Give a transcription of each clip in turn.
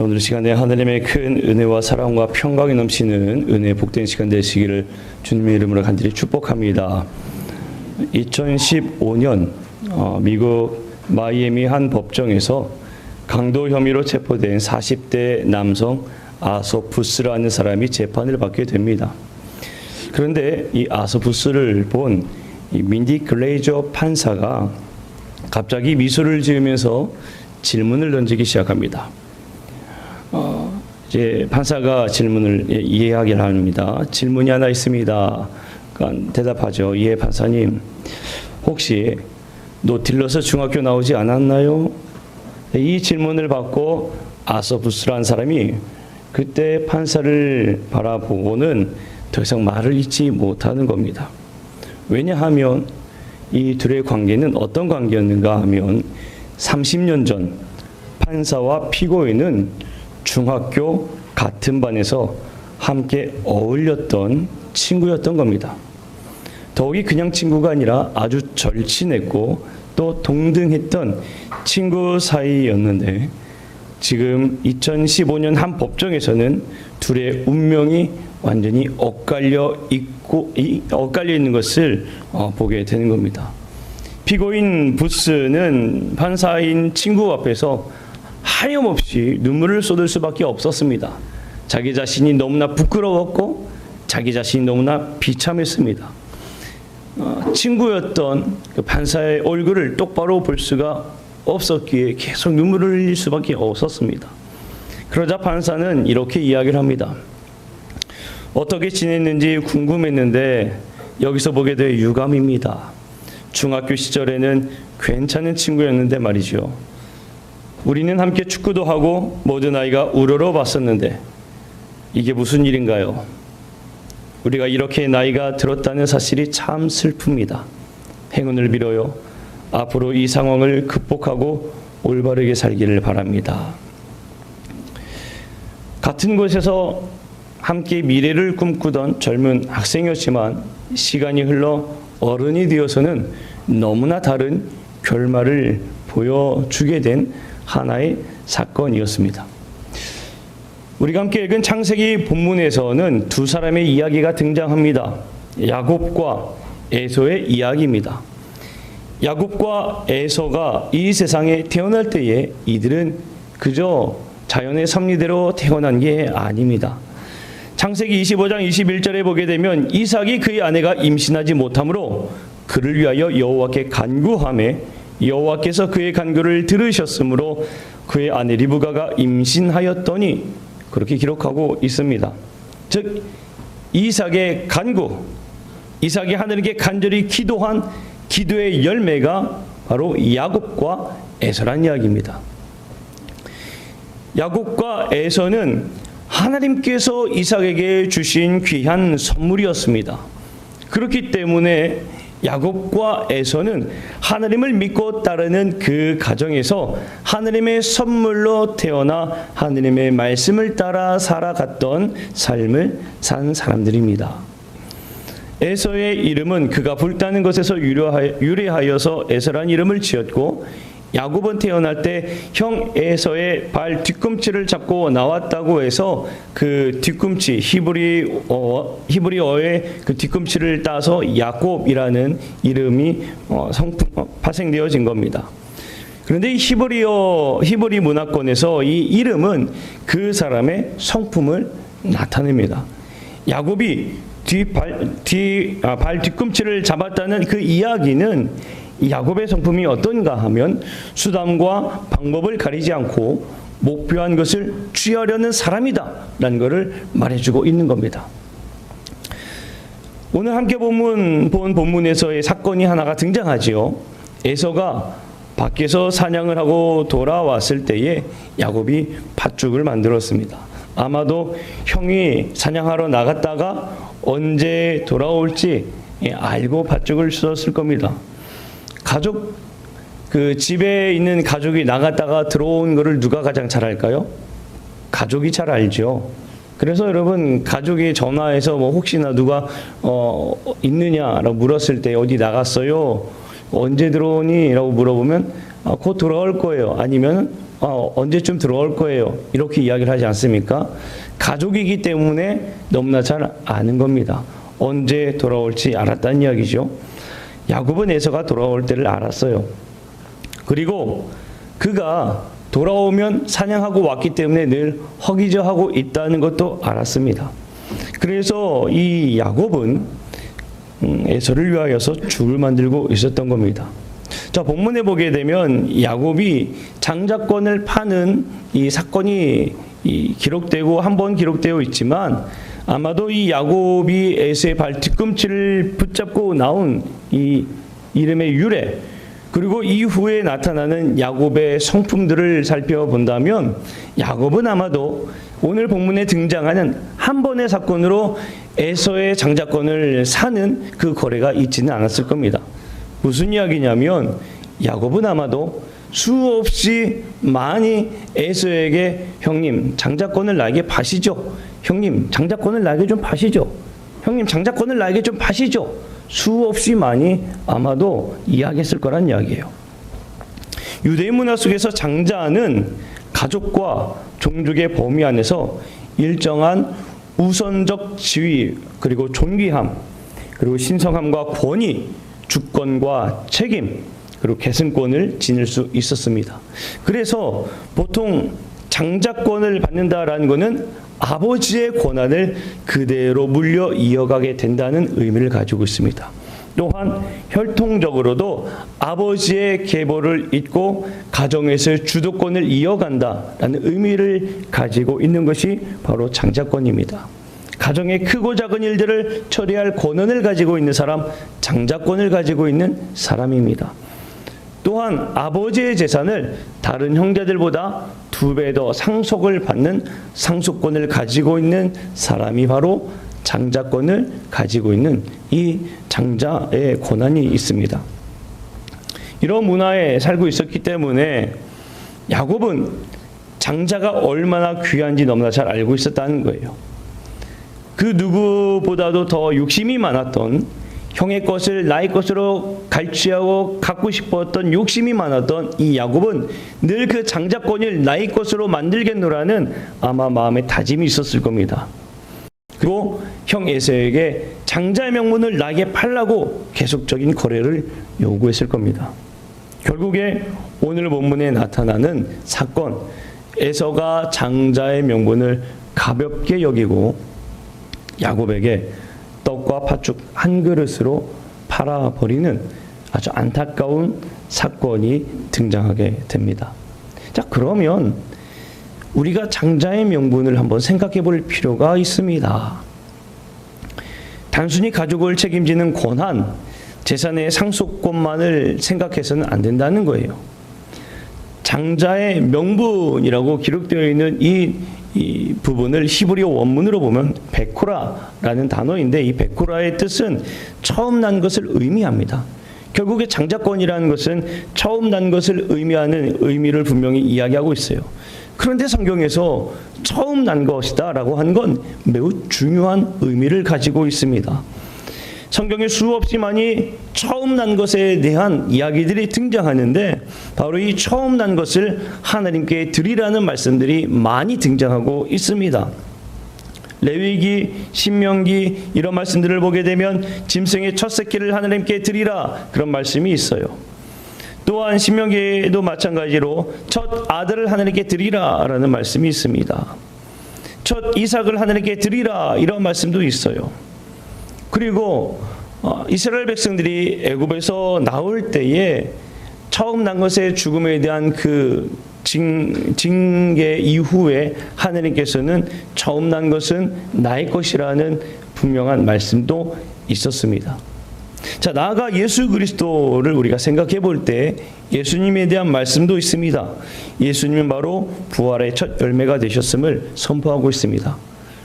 오늘 시간에 하나님의 큰 은혜와 사랑과 평강이 넘치는 은혜의 복된 시간 되시기를 주님의 이름으로 간절히 축복합니다. 2015년 미국 마이애미 한 법정에서 강도 혐의로 체포된 40대 남성 아소푸스라는 사람이 재판을 받게 됩니다. 그런데 이 아소푸스를 본 이 민디 글레이저 판사가 갑자기 미소를 지으면서 질문을 던지기 시작합니다. 이제 판사가 질문을 이해하기를 합니다. 질문이 하나 있습니다. 그러니까 대답하죠. 예, 판사님. 혹시 노틸러스 중학교 나오지 않았나요? 이 질문을 받고 아소푸스라는 사람이 그때 판사를 바라보고는 더 이상 말을 잇지 못하는 겁니다. 왜냐하면 이 둘의 관계는 어떤 관계였는가 하면 30년 전 판사와 피고인은 중학교 같은 반에서 함께 어울렸던 친구였던 겁니다. 더욱이 그냥 친구가 아니라 아주 절친했고 또 동등했던 친구 사이였는데 지금 2015년 한 법정에서는 둘의 운명이 완전히 엇갈려 있는 것을 보게 되는 겁니다. 피고인 부스는 판사인 친구 앞에서 하염없이 눈물을 쏟을 수밖에 없었습니다. 자기 자신이 너무나 부끄러웠고 자기 자신이 너무나 비참했습니다. 친구였던 그 판사의 얼굴을 똑바로 볼 수가 없었기에 계속 눈물을 흘릴 수밖에 없었습니다. 그러자 판사는 이렇게 이야기를 합니다. 어떻게 지냈는지 궁금했는데 여기서 보게 돼 유감입니다. 중학교 시절에는 괜찮은 친구였는데 말이죠. 우리는 함께 축구도 하고 모든 아이가 우러러 봤었는데 이게 무슨 일인가요? 우리가 이렇게 나이가 들었다는 사실이 참 슬픕니다. 행운을 빌어요. 앞으로 이 상황을 극복하고 올바르게 살기를 바랍니다. 같은 곳에서 함께 미래를 꿈꾸던 젊은 학생이었지만 시간이 흘러 어른이 되어서는 너무나 다른 결말을 보여주게 된 하나의 사건이었습니다. 우리가 함께 읽은 창세기 본문에서는 두 사람의 이야기가 등장합니다. 야곱과 에서의 이야기입니다. 야곱과 에서가 이 세상에 태어날 때에 이들은 그저 자연의 섭리대로 태어난 게 아닙니다. 창세기 25장 21절에 보게 되면 이삭이 그의 아내가 임신하지 못하므로 그를 위하여 여호와께 간구하매 여호와께서 그의 간구를 들으셨으므로 그의 아내 리브가가 임신하였더니 그렇게 기록하고 있습니다. 즉 이삭의 간구, 이삭이 하나님께 간절히 기도한 기도의 열매가 바로 야곱과 에서란 이야기입니다. 야곱과 에서는 하나님께서 이삭에게 주신 귀한 선물이었습니다. 그렇기 때문에 야곱과 에서는 하나님을 믿고 따르는 그 가정에서 하나님의 선물로 태어나 하나님의 말씀을 따라 살아갔던 삶을 산 사람들입니다. 에서의 이름은 그가 불타는 것에서 유래하여서 에서란 이름을 지었고 야곱은 태어날 때 형 에서의 발 뒤꿈치를 잡고 나왔다고 해서 그 뒤꿈치 히브리어의 그 뒤꿈치를 따서 야곱이라는 이름이 파생되어진 겁니다. 그런데 이 히브리 문화권에서 이 이름은 그 사람의 성품을 나타냅니다. 야곱이 발 뒤꿈치를 잡았다는 그 이야기는 야곱의 성품이 어떤가 하면 수단과 방법을 가리지 않고 목표한 것을 취하려는 사람이다 라는 것을 말해주고 있는 겁니다. 오늘 함께 본 본문에서의 사건이 하나가 등장하지요. 에서가 밖에서 사냥을 하고 돌아왔을 때에 야곱이 팥죽을 만들었습니다. 아마도 형이 사냥하러 나갔다가 언제 돌아올지 알고 팥죽을 씻었을 겁니다. 집에 있는 가족이 나갔다가 들어온 것을 누가 가장 잘 알까요? 가족이 잘 알죠. 그래서 여러분 가족이 전화해서 뭐 혹시나 누가 있느냐라고 물었을 때 어디 나갔어요? 언제 들어오니? 라고 물어보면 곧 돌아올 거예요. 아니면 언제쯤 들어올 거예요. 이렇게 이야기를 하지 않습니까? 가족이기 때문에 너무나 잘 아는 겁니다. 언제 돌아올지 알았다는 이야기죠. 야곱은 에서가 돌아올 때를 알았어요. 그리고 그가 돌아오면 사냥하고 왔기 때문에 늘 허기져하고 있다는 것도 알았습니다. 그래서 이 야곱은 에서를 위하여서 죽을 만들고 있었던 겁니다. 자, 본문에 보게 되면 야곱이 장자권을 파는 이 사건이 기록되고 한 번 기록되어 있지만 아마도 이 야곱이 에서의 발 뒤꿈치를 붙잡고 나온 이 이름의 유래, 그리고 이후에 나타나는 야곱의 성품들을 살펴본다면 야곱은 아마도 오늘 본문에 등장하는 한 번의 사건으로 에서의 장자권을 사는 그 거래가 있지는 않았을 겁니다. 무슨 이야기냐면 야곱은 아마도 수없이 많이 에서에게 형님 장자권을 나에게 파시죠. 형님 장자권을 나에게 좀 파시죠. 형님 장자권을 나에게 좀 파시죠. 수없이 많이 아마도 이야기했을 거란 이야기예요. 유대인 문화 속에서 장자는 가족과 종족의 범위 안에서 일정한 우선적 지위, 그리고 존귀함, 그리고 신성함과 권위, 주권과 책임, 그리고 계승권을 지닐 수 있었습니다. 그래서 보통 장자권을 받는다라는 것은 아버지의 권한을 그대로 물려 이어가게 된다는 의미를 가지고 있습니다. 또한 혈통적으로도 아버지의 계보를 잇고 가정에서의 주도권을 이어간다라는 의미를 가지고 있는 것이 바로 장자권입니다. 가정의 크고 작은 일들을 처리할 권한을 가지고 있는 사람, 장자권을 가지고 있는 사람입니다. 또한 아버지의 재산을 다른 형제들보다 2배 더 상속을 받는 상속권을 가지고 있는 사람이 바로 장자권을 가지고 있는 이 장자의 권한이 있습니다. 이런 문화에 살고 있었기 때문에 야곱은 장자가 얼마나 귀한지 너무나 잘 알고 있었다는 거예요. 그 누구보다도 더 욕심이 많았던, 형의 것을 나의 것으로 갈취하고 갖고 싶었던 욕심이 많았던 이 야곱은 늘 그 장자권을 나의 것으로 만들겠노라는 아마 마음의 다짐이 있었을 겁니다. 그리고 형 에서에게 장자의 명분을 나에게 팔라고 계속적인 거래를 요구했을 겁니다. 결국에 오늘 본문에 나타나는 사건, 에서가 장자의 명분을 가볍게 여기고 야곱에게 떡과 팥죽 한 그릇으로 팔아버리는 아주 안타까운 사건이 등장하게 됩니다. 자, 그러면 우리가 장자의 명분을 한번 생각해 볼 필요가 있습니다. 단순히 가족을 책임지는 권한, 재산의 상속권만을 생각해서는 안 된다는 거예요. 장자의 명분이라고 기록되어 있는 이 부분을 히브리어 원문으로 보면 베코라라는 단어인데, 이 베코라의 뜻은 처음 난 것을 의미합니다. 결국에 장자권이라는 것은 처음 난 것을 의미하는 의미를 분명히 이야기하고 있어요. 그런데 성경에서 처음 난 것이다 라고 한 건 매우 중요한 의미를 가지고 있습니다. 성경에 수없이 많이 처음 난 것에 대한 이야기들이 등장하는데 바로 이 처음 난 것을 하나님께 드리라는 말씀들이 많이 등장하고 있습니다. 레위기, 신명기 이런 말씀들을 보게 되면 짐승의 첫 새끼를 하나님께 드리라 그런 말씀이 있어요. 또한 신명기에도 마찬가지로 첫 아들을 하나님께 드리라라는 말씀이 있습니다. 첫 이삭을 하나님께 드리라 이런 말씀도 있어요. 그리고 이스라엘 백성들이 애굽에서 나올 때에 처음 난 것의 죽음에 대한 그 징계 이후에 하나님께서는 처음 난 것은 나의 것이라는 분명한 말씀도 있었습니다. 자, 나아가 예수 그리스도를 우리가 생각해 볼 때 예수님에 대한 말씀도 있습니다. 예수님은 바로 부활의 첫 열매가 되셨음을 선포하고 있습니다.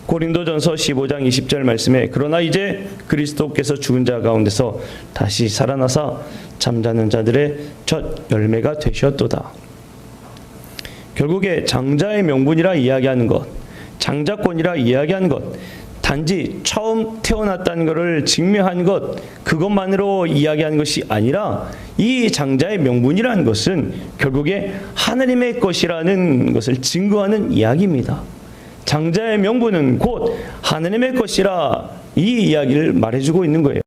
고린도전서 15장 20절 말씀에 그러나 이제 그리스도께서 죽은 자 가운데서 다시 살아나사 잠자는 자들의 첫 열매가 되셨도다. 결국에 장자의 명분이라 이야기하는 것, 장자권이라 이야기하는 것, 단지 처음 태어났다는 것을 증명한 것, 그것만으로 이야기하는 것이 아니라 이 장자의 명분이라는 것은 결국에 하나님의 것이라는 것을 증거하는 이야기입니다. 장자의 명분은 곧 하나님의 것이라 이 이야기를 말해주고 있는 거예요.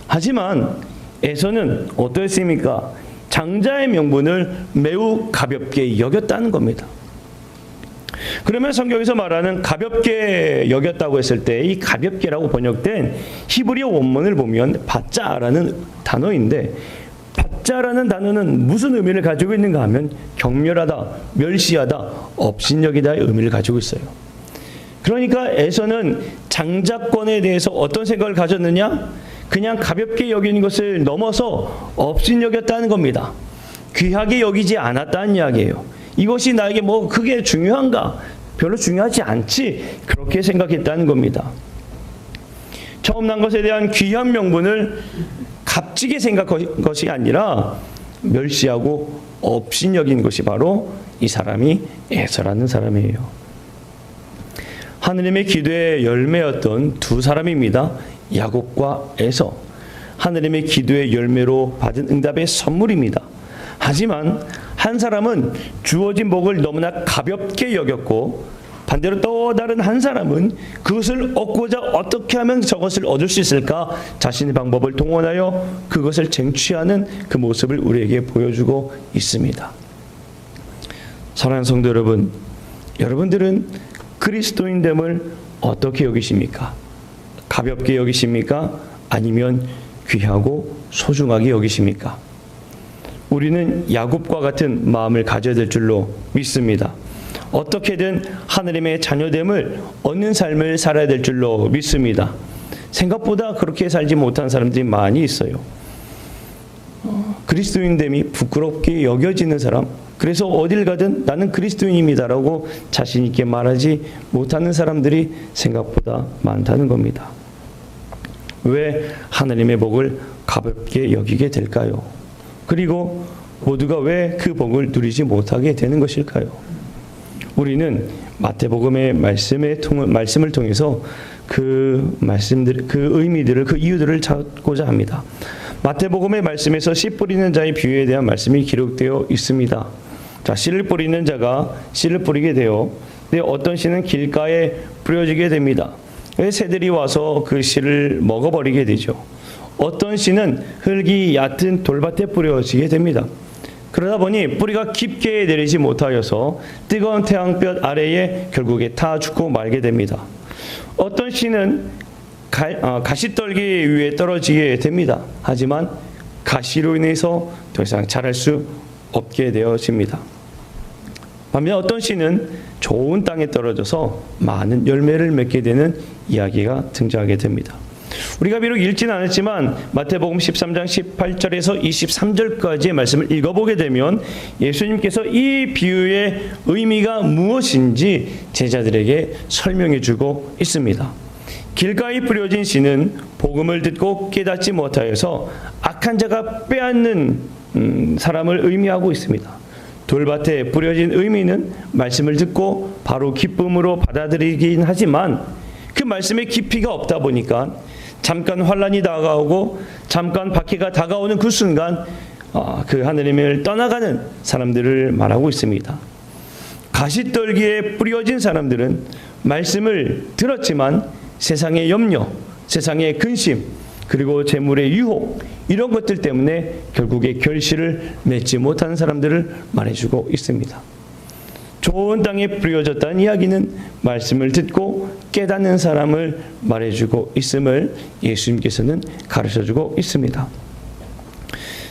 하지만 에서는 어떠했습니까? 장자의 명분을 매우 가볍게 여겼다는 겁니다. 그러면 성경에서 말하는 가볍게 여겼다고 했을 때 이 가볍게라고 번역된 히브리어 원문을 보면 바짜라는 단어인데, 바짜라는 단어는 무슨 의미를 가지고 있는가 하면 경멸하다, 멸시하다, 업신여기다의 의미를 가지고 있어요. 그러니까 에서는 장자권에 대해서 어떤 생각을 가졌느냐? 그냥 가볍게 여기는 것을 넘어서 업신여겼다는 겁니다. 귀하게 여기지 않았다는 이야기예요. 이것이 나에게 뭐 그게 중요한가? 별로 중요하지 않지. 그렇게 생각했다는 겁니다. 처음 난 것에 대한 귀한 명분을 값지게 생각한 것이 아니라 멸시하고 업신여긴 것이 바로 이 사람이 에서라는 사람이에요. 하느님의 기도의 열매였던 두 사람입니다. 야곱과 에서. 하느님의 기도의 열매로 받은 응답의 선물입니다. 하지만 한 사람은 주어진 복을 너무나 가볍게 여겼고, 반대로 또 다른 한 사람은 그것을 얻고자 어떻게 하면 저것을 얻을 수 있을까? 자신의 방법을 동원하여 그것을 쟁취하는 그 모습을 우리에게 보여주고 있습니다. 사랑하는 성도 여러분, 여러분들은 그리스도인됨을 어떻게 여기십니까? 가볍게 여기십니까? 아니면 귀하고 소중하게 여기십니까? 우리는 야곱과 같은 마음을 가져야 될 줄로 믿습니다. 어떻게든 하느님의 자녀됨을 얻는 삶을 살아야 될 줄로 믿습니다. 생각보다 그렇게 살지 못한 사람들이 많이 있어요. 그리스도인됨이 부끄럽게 여겨지는 사람, 그래서 어딜 가든 나는 그리스도인입니다라고 자신 있게 말하지 못하는 사람들이 생각보다 많다는 겁니다. 왜 하나님의 복을 가볍게 여기게 될까요? 그리고 모두가 왜 그 복을 누리지 못하게 되는 것일까요? 우리는 마태복음의 말씀을 통해서 그 말씀들, 그 의미들을, 그 이유들을 찾고자 합니다. 마태복음의 말씀에서 씨 뿌리는 자의 비유에 대한 말씀이 기록되어 있습니다. 자, 씨를 뿌리는 자가 씨를 뿌리게 되어, 어떤 씨는 길가에 뿌려지게 됩니다. 새들이 와서 그 씨를 먹어버리게 되죠. 어떤 씨는 흙이 얕은 돌밭에 뿌려지게 됩니다. 그러다 보니 뿌리가 깊게 내리지 못하여서 뜨거운 태양볕 아래에 결국에 타 죽고 말게 됩니다. 어떤 씨는 가시떨기 위에 떨어지게 됩니다. 하지만 가시로 인해서 더 이상 자랄 수 없게 되어집니다. 반면 어떤 씨는 좋은 땅에 떨어져서 많은 열매를 맺게 되는 이야기가 등장하게 됩니다. 우리가 비록 읽지는 않았지만 마태복음 13장 18절에서 23절까지의 말씀을 읽어보게 되면 예수님께서 이 비유의 의미가 무엇인지 제자들에게 설명해주고 있습니다. 길가에 뿌려진 씨는 복음을 듣고 깨닫지 못하여서 악한 자가 빼앗는 사람을 의미하고 있습니다. 돌밭에 뿌려진 의미는 말씀을 듣고 바로 기쁨으로 받아들이긴 하지만 그 말씀에 깊이가 없다 보니까 잠깐 환란이 다가오고 잠깐 박해가 다가오는 그 순간 그 하느님을 떠나가는 사람들을 말하고 있습니다. 가시떨기에 뿌려진 사람들은 말씀을 들었지만 세상의 염려, 세상의 근심, 그리고 재물의 유혹, 이런 것들 때문에 결국에 결실을 맺지 못하는 사람들을 말해주고 있습니다. 좋은 땅에 뿌려졌다는 이야기는 말씀을 듣고 깨닫는 사람을 말해주고 있음을 예수님께서는 가르쳐주고 있습니다.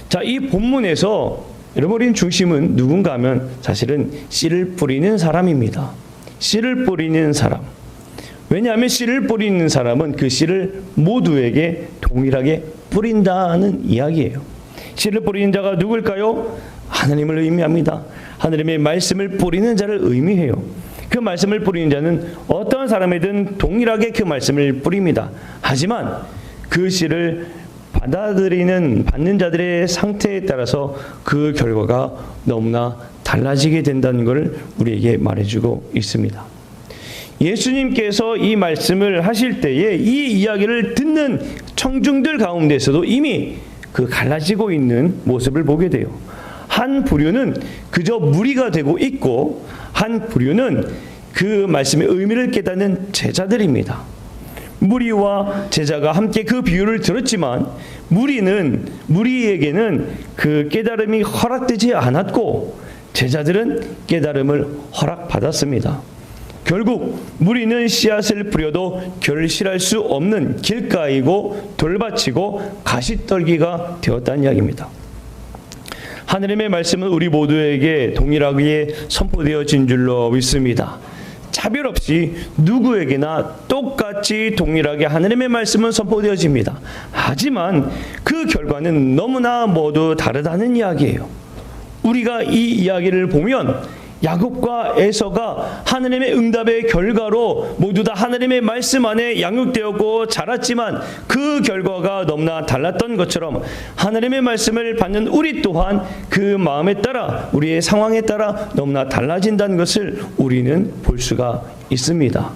자, 이 본문에서 여러분 중심은 누군가 하면 사실은 씨를 뿌리는 사람입니다. 씨를 뿌리는 사람. 왜냐하면 씨를 뿌리는 사람은 그 씨를 모두에게 동일하게 뿌린다는 이야기예요. 씨를 뿌리는 자가 누굴까요? 하나님을 의미합니다. 하나님의 말씀을 뿌리는 자를 의미해요. 그 말씀을 뿌리는 자는 어떤 사람이든 동일하게 그 말씀을 뿌립니다. 하지만 그 씨를 받는 자들의 상태에 따라서 그 결과가 너무나 달라지게 된다는 것을 우리에게 말해주고 있습니다. 예수님께서 이 말씀을 하실 때에 이 이야기를 듣는 청중들 가운데서도 이미 그 갈라지고 있는 모습을 보게 돼요. 한 부류는 그저 무리가 되고 있고 한 부류는 그 말씀의 의미를 깨닫는 제자들입니다. 무리와 제자가 함께 그 비유를 들었지만 무리에게는 그 깨달음이 허락되지 않았고 제자들은 깨달음을 허락받았습니다. 결국 무리는 씨앗을 뿌려도 결실할 수 없는 길가이고 돌밭이고 가시떨기가 되었다는 이야기입니다. 하느님의 말씀은 우리 모두에게 동일하게 선포되어진 줄로 믿습니다. 차별 없이 누구에게나 똑같이 동일하게 하느님의 말씀은 선포되어집니다. 하지만 그 결과는 너무나 모두 다르다는 이야기예요. 우리가 이 이야기를 보면 야곱과 에서가 하느님의 응답의 결과로 모두 다 하느님의 말씀 안에 양육되었고 자랐지만 그 결과가 너무나 달랐던 것처럼 하느님의 말씀을 받는 우리 또한 그 마음에 따라 우리의 상황에 따라 너무나 달라진다는 것을 우리는 볼 수가 있습니다.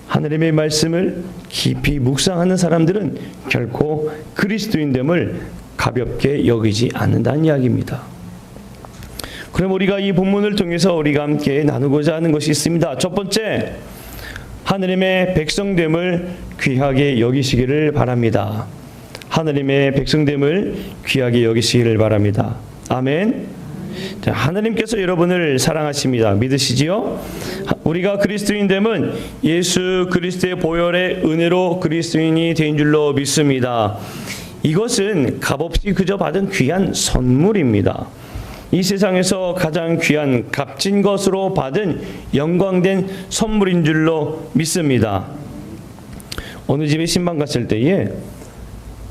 하느님의 말씀을 깊이 묵상하는 사람들은 결코 그리스도인됨을 가볍게 여기지 않는다는 이야기입니다. 그럼 우리가 이 본문을 통해서 우리가 함께 나누고자 하는 것이 있습니다. 첫 번째, 하느님의 백성됨을 귀하게 여기시기를 바랍니다. 하느님의 백성됨을 귀하게 여기시기를 바랍니다. 아멘. 자, 하느님께서 여러분을 사랑하십니다. 믿으시지요? 우리가 그리스도인됨은 예수 그리스도의 보혈의 은혜로 그리스도인이 된 줄로 믿습니다. 이것은 값없이 그저 받은 귀한 선물입니다. 이 세상에서 가장 귀한 값진 것으로 받은 영광된 선물인 줄로 믿습니다. 어느 집에 신방 갔을 때에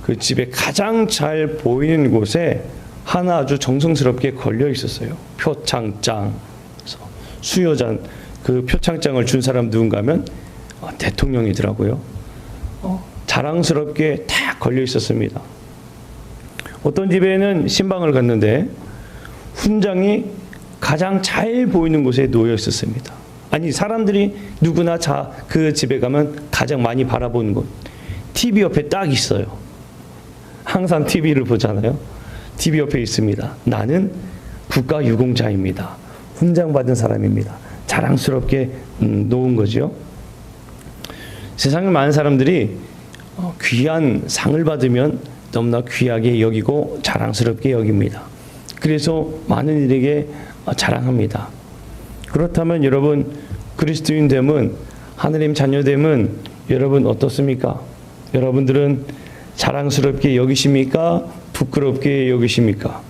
그 집에 가장 잘 보이는 곳에 하나 아주 정성스럽게 걸려 있었어요. 표창장. 수여잔. 그 표창장을 준 사람 누군가 하면 대통령이더라고요. 자랑스럽게 딱 걸려 있었습니다. 어떤 집에는 신방을 갔는데 훈장이 가장 잘 보이는 곳에 놓여 있었습니다. 아니, 사람들이 누구나 그 집에 가면 가장 많이 바라보는 곳, TV 옆에 딱 있어요. 항상 TV를 보잖아요. TV 옆에 있습니다. 나는 국가유공자입니다. 훈장 받은 사람입니다. 자랑스럽게 놓은 거죠. 세상에 많은 사람들이 귀한 상을 받으면 너무나 귀하게 여기고 자랑스럽게 여깁니다. 그래서 많은 이들에게 자랑합니다. 그렇다면 여러분, 그리스도인됨은, 하느님 자녀됨은 여러분 어떻습니까? 여러분들은 자랑스럽게 여기십니까? 부끄럽게 여기십니까?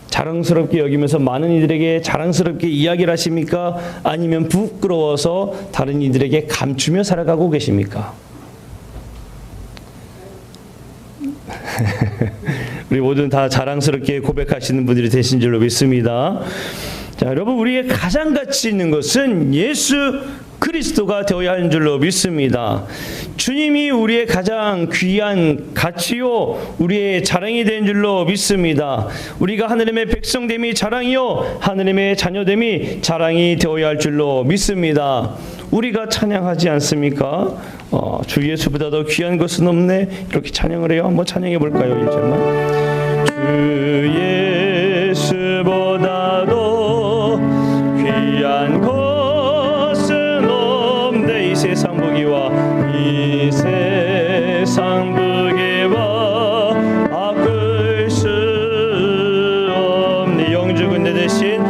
자랑스럽게 여기면서 많은 이들에게 자랑스럽게 이야기를 하십니까? 아니면 부끄러워서 다른 이들에게 감추며 살아가고 계십니까? 우리 모두는 다 자랑스럽게 고백하시는 분들이 되신 줄로 믿습니다. 자, 여러분, 우리의 가장 가치 있는 것은 예수 그리스도가 되어야 하는 줄로 믿습니다. 주님이 우리의 가장 귀한 가치요, 우리의 자랑이 된 줄로 믿습니다. 우리가 하느님의 백성됨이 자랑이요, 하느님의 자녀됨이 자랑이 되어야 할 줄로 믿습니다. 우리가 찬양하지 않습니까? 주 예수보다 더 귀한 것은 없네. 이렇게 찬양을 해요. 한번 찬양해 볼까요? 1절만. 주 예수보다도 귀한 것은 없네. 이 세상 부귀와 이 세상 부귀와 아낄 수 없네. 영죽은 내 대신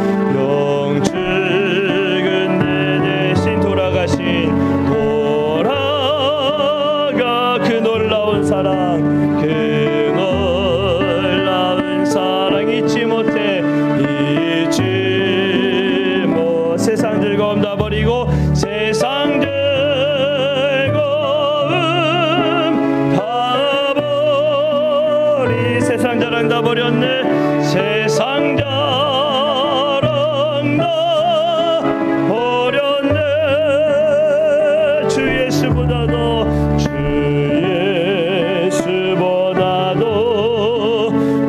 버렸네. 세상 자랑 다 버렸네. 주 예수보다도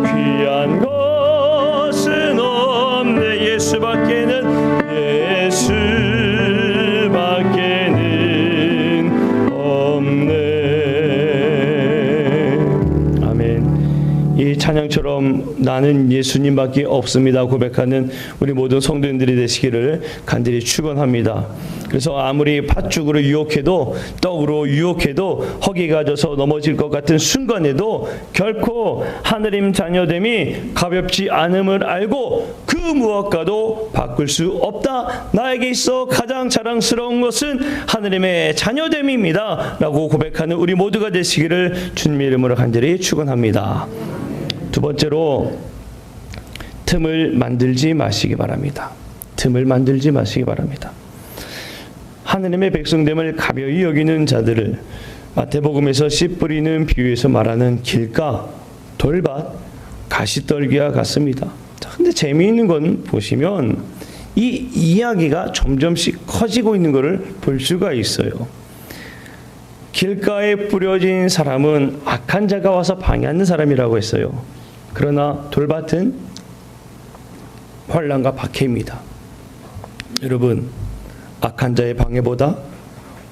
귀한 것은 없네. 예수밖에는 찬양처럼 나는 예수님밖에 없습니다 고백하는 우리 모든 성도님들이 되시기를 간절히 축원합니다. 그래서 아무리 팥죽으로 유혹해도 떡으로 유혹해도 허기가 져서 넘어질 것 같은 순간에도 결코 하느님 자녀됨이 가볍지 않음을 알고 그 무엇과도 바꿀 수 없다. 나에게 있어 가장 자랑스러운 것은 하느님의 자녀됨입니다 라고 고백하는 우리 모두가 되시기를 주님의 이름으로 간절히 축원합니다. 두 번째로 틈을 만들지 마시기 바랍니다. 틈을 만들지 마시기 바랍니다. 하느님의 백성됨을 가벼이 여기는 자들을 마태복음에서 씨 뿌리는 비유에서 말하는 길가, 돌밭, 가시떨기와 같습니다. 근데 재미있는 건 보시면 이 이야기가 점점씩 커지고 있는 것을 볼 수가 있어요. 길가에 뿌려진 사람은 악한 자가 와서 방해하는 사람이라고 했어요. 그러나 돌밭은 환난과 박해입니다. 여러분, 악한 자의 방해보다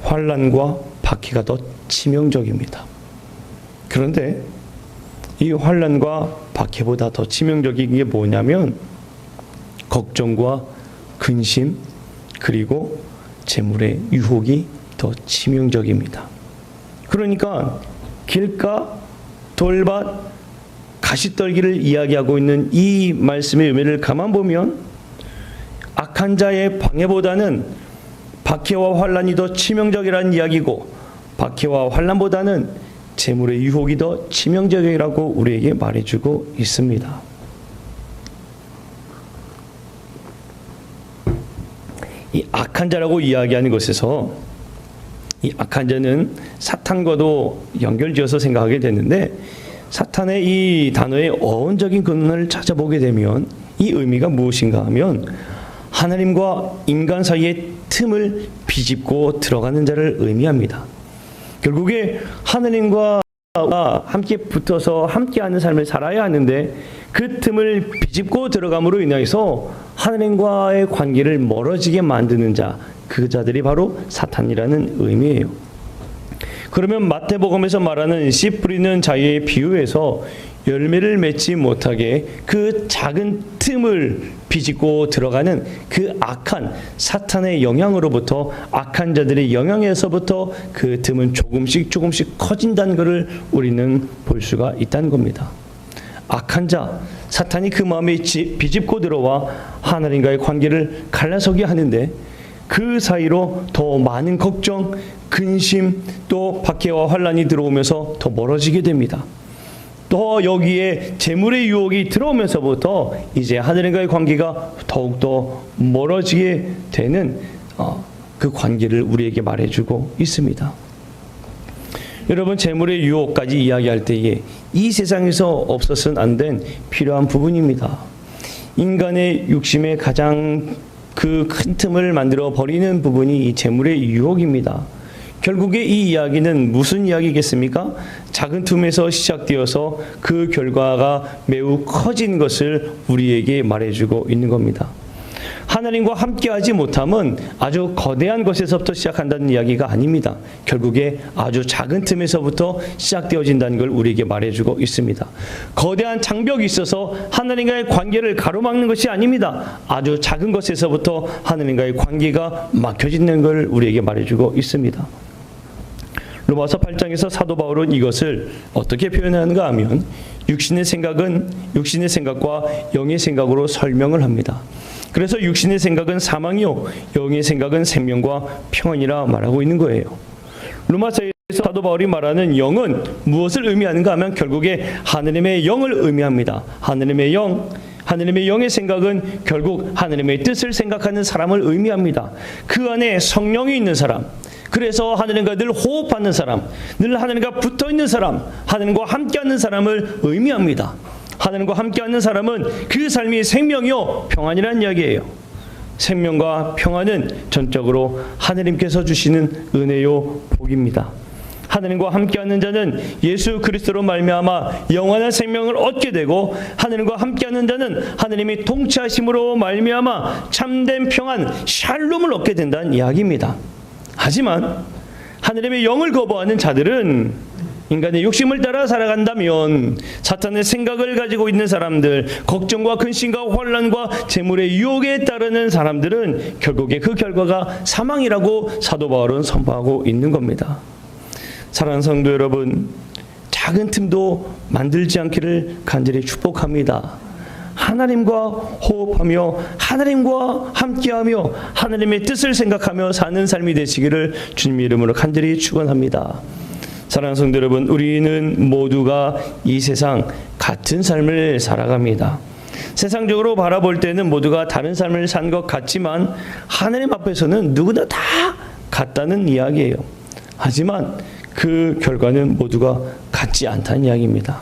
환난과 박해가 더 치명적입니다. 그런데 이 환난과 박해보다 더 치명적인 게 뭐냐면 걱정과 근심 그리고 재물의 유혹이 더 치명적입니다. 그러니까 길가, 돌밭, 가시떨기를 이야기하고 있는 이 말씀의 의미를 가만 보면 악한 자의 방해보다는 박해와 환난이 더 치명적이라는 이야기고 박해와 환난보다는 재물의 유혹이 더 치명적이라고 우리에게 말해주고 있습니다. 이 악한 자라고 이야기하는 것에서 이 악한 자는 사탄과도 연결지어서 생각하게 되는데 사탄의 이 단어의 어원적인 근원을 찾아보게 되면 이 의미가 무엇인가 하면 하나님과 인간 사이의 틈을 비집고 들어가는 자를 의미합니다. 결국에 하나님과 함께 붙어서 함께하는 삶을 살아야 하는데 그 틈을 비집고 들어감으로 인해서 하나님과의 관계를 멀어지게 만드는 자, 그 자들이 바로 사탄이라는 의미예요. 그러면 마태복음에서 말하는 씨 뿌리는 자의 비유에서 열매를 맺지 못하게 그 작은 틈을 비집고 들어가는 그 악한 사탄의 영향으로부터 악한 자들의 영향에서부터 그 틈은 조금씩 커진다는 것을 우리는 볼 수가 있다는 겁니다. 악한 자, 사탄이 그 마음에 비집고 들어와 하나님과의 관계를 갈라서게 하는데 그 사이로 더 많은 걱정, 근심, 또 박해와 환난이 들어오면서 더 멀어지게 됩니다. 또 여기에 재물의 유혹이 들어오면서부터 이제 하나님과의 관계가 더욱더 멀어지게 되는 그 관계를 우리에게 말해주고 있습니다. 여러분, 재물의 유혹까지 이야기할 때에 이 세상에서 없어서는 안 된 필요한 부분입니다. 인간의 욕심에 가장 그 큰 틈을 만들어 버리는 부분이 이 재물의 유혹입니다. 결국에 이 이야기는 무슨 이야기겠습니까? 작은 틈에서 시작되어서 그 결과가 매우 커진 것을 우리에게 말해주고 있는 겁니다. 하나님과 함께하지 못함은 아주 거대한 것에서부터 시작한다는 이야기가 아닙니다. 결국에 아주 작은 틈에서부터 시작되어진다는 걸 우리에게 말해주고 있습니다. 거대한 장벽이 있어서 하나님과의 관계를 가로막는 것이 아닙니다. 아주 작은 것에서부터 하나님과의 관계가 막혀지는 걸 우리에게 말해주고 있습니다. 로마서 8장에서 사도 바울은 이것을 어떻게 표현하는가 하면 육신의 생각과 영의 생각으로 설명을 합니다. 그래서 육신의 생각은 사망이요 영의 생각은 생명과 평안이라 말하고 있는 거예요. 로마서에서 사도 바울이 말하는 영은 무엇을 의미하는가 하면 결국에 하느님의 영을 의미합니다. 하느님의 영의 생각은 결국 하느님의 뜻을 생각하는 사람을 의미합니다. 그 안에 성령이 있는 사람, 그래서 하나님과 늘 호흡하는 사람, 늘 하나님과 붙어있는 사람, 하나님과 함께하는 사람을 의미합니다. 하나님과 함께하는 사람은 그 삶이 생명이요 평안이라는 이야기예요. 생명과 평안은 전적으로 하나님께서 주시는 은혜요 복입니다. 하나님과 함께하는 자는 예수 그리스도로 말미암아 영원한 생명을 얻게 되고 하나님과 함께하는 자는 하나님이 통치하심으로 말미암아 참된 평안 샬롬을 얻게 된다는 이야기입니다. 하지만 하나님의 영을 거부하는 자들은 인간의 욕심을 따라 살아간다면 사탄의 생각을 가지고 있는 사람들, 걱정과 근심과 혼란과 재물의 유혹에 따르는 사람들은 결국에 그 결과가 사망이라고 사도 바울은 선포하고 있는 겁니다. 사랑하는 성도 여러분, 작은 틈도 만들지 않기를 간절히 축복합니다. 하나님과 호흡하며 하나님과 함께하며 하나님의 뜻을 생각하며 사는 삶이 되시기를 주님의 이름으로 간절히 축원합니다. 사랑하는 성도 여러분, 우리는 모두가 이 세상 같은 삶을 살아갑니다. 세상적으로 바라볼 때는 모두가 다른 삶을 산 것 같지만 하나님 앞에서는 누구나 다 같다는 이야기예요. 하지만 그 결과는 모두가 같지 않다는 이야기입니다.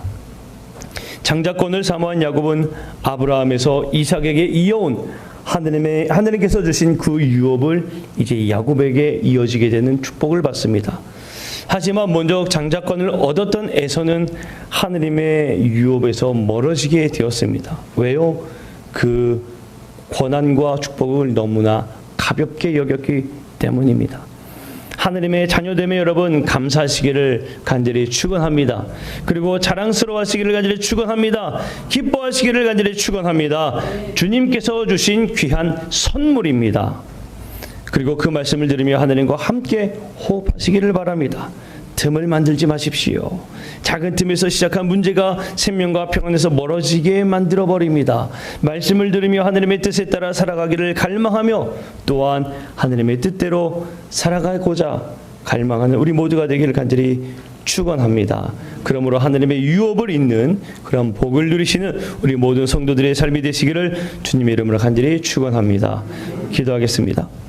장자권을 사모한 야곱은 아브라함에서 이삭에게 이어온 하나님께서 주신 그 유업을 이제 야곱에게 이어지게 되는 축복을 받습니다. 하지만 먼저 장자권을 얻었던 에서는 하나님의 유업에서 멀어지게 되었습니다. 왜요? 그 권한과 축복을 너무나 가볍게 여겼기 때문입니다. 하나님의 자녀됨에 여러분 감사하시기를 간절히 축원합니다. 그리고 자랑스러워하시기를 간절히 축원합니다. 기뻐하시기를 간절히 축원합니다. 주님께서 주신 귀한 선물입니다. 그리고 그 말씀을 들으며 하나님과 함께 호흡하시기를 바랍니다. 틈을 만들지 마십시오. 작은 틈에서 시작한 문제가 생명과 평안에서 멀어지게 만들어버립니다. 말씀을 들으며 하나님의 뜻에 따라 살아가기를 갈망하며 또한 하나님의 뜻대로 살아가고자 갈망하는 우리 모두가 되기를 간절히 축원합니다. 그러므로 하나님의 유업을 잇는 그런 복을 누리시는 우리 모든 성도들의 삶이 되시기를 주님의 이름으로 간절히 축원합니다. 기도하겠습니다.